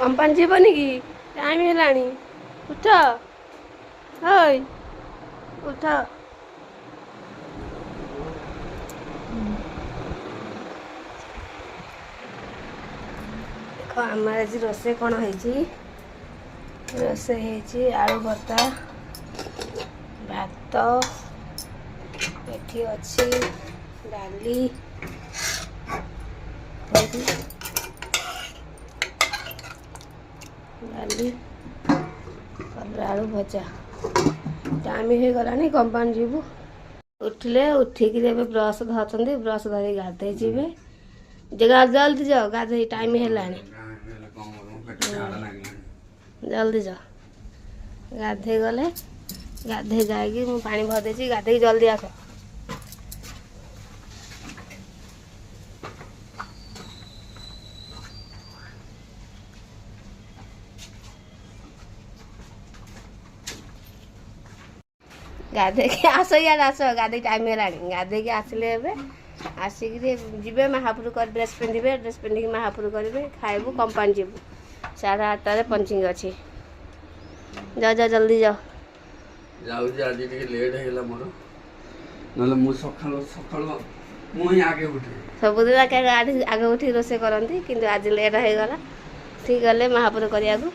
company जीवनी कि time है उठ हई उठ देख आम आज रोसे कौन है रोसे है आलू भर्ता भात एठी अच्छी डाली डाली आलू भजा टाइम हो गलानी कंपानी जीवु उठिले उठिक ब्रश धरते ब्रश धर गाधे जी जल्दी जाओ गाधे टाइम है जल्दी जाओ गाधे गले गाधे जाएगी मु पानी भर देছি गाधे जल्दी आस गाधे के आस यार आस गाधे टाइम है गाधे के आसिले आसिक जी महापुर कर ड्रेस पिंधे ड्रेस पिंधिक महापुर करेंगे खाइबू कंपानी जीवु 8:30 पंचिंग अच्छी जा जा जल्दी जाओ जाऊँ आज लेट है मोर ना सका मुझे आगे उठे सबुदिन आगे उठी रोसे करती किंतु आज लेट हो गला ठीक गले महापुर करिया को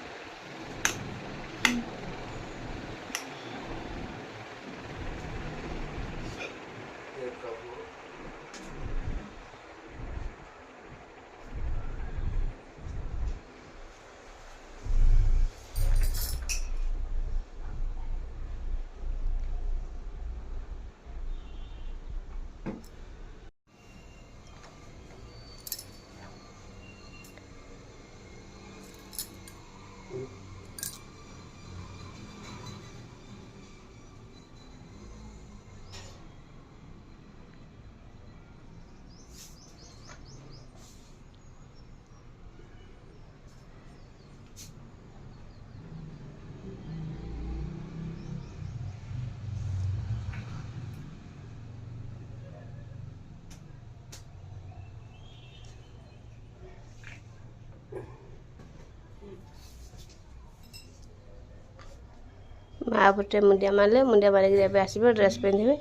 महापुटे मुंडिया मारिक आसवे ड्रेस पिंधे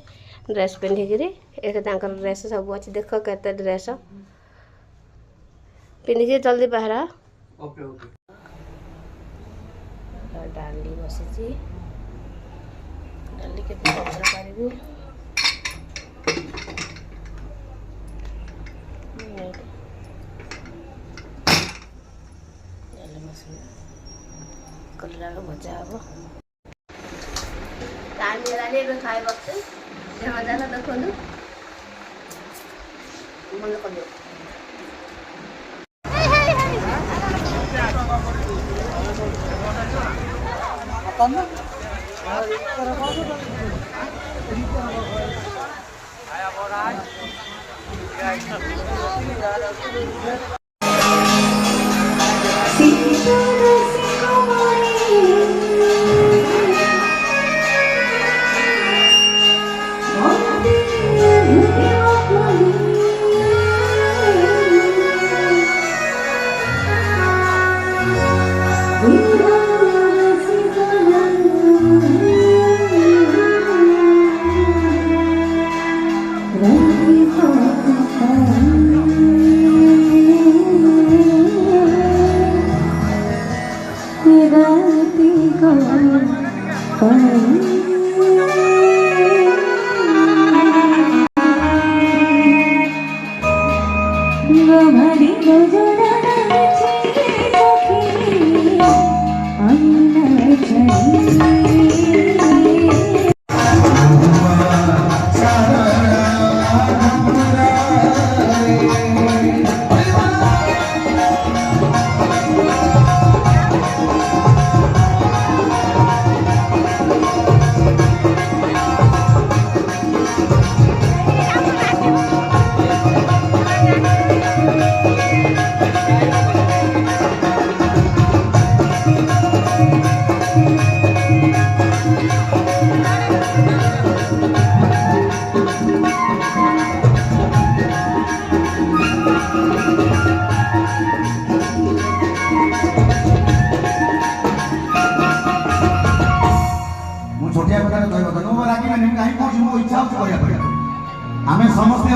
ड्रेस पिंधिक ड्रेस सब अच्छी देख के ड्रेस पिंधिक जल्दी बाहर डाली बसी डाली के करी कलरा भजा हम टाइम है खाए वक्त मजा देखो मन कर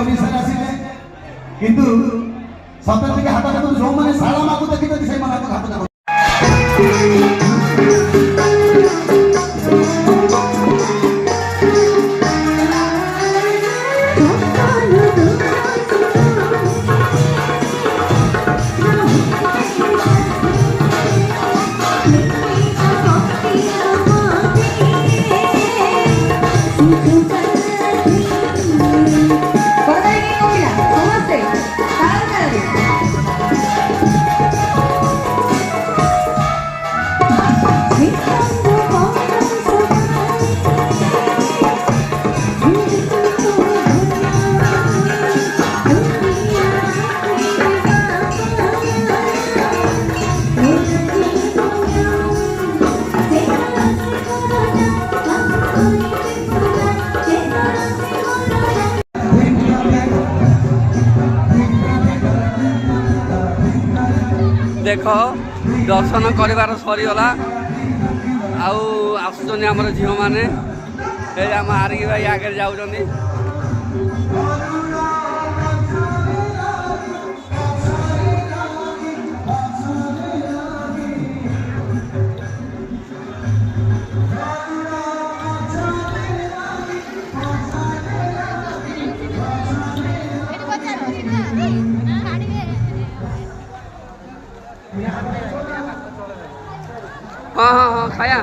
विषय आसिले किंतु सतत के हाथ में जो माने साला माकू देखि से माने हाथ ना देख दर्शन कर सरीगला आसुचन आमर झील मैंने आम आरिकी भाई आगे जाऊँगी हाँ हाँ हाँ खाया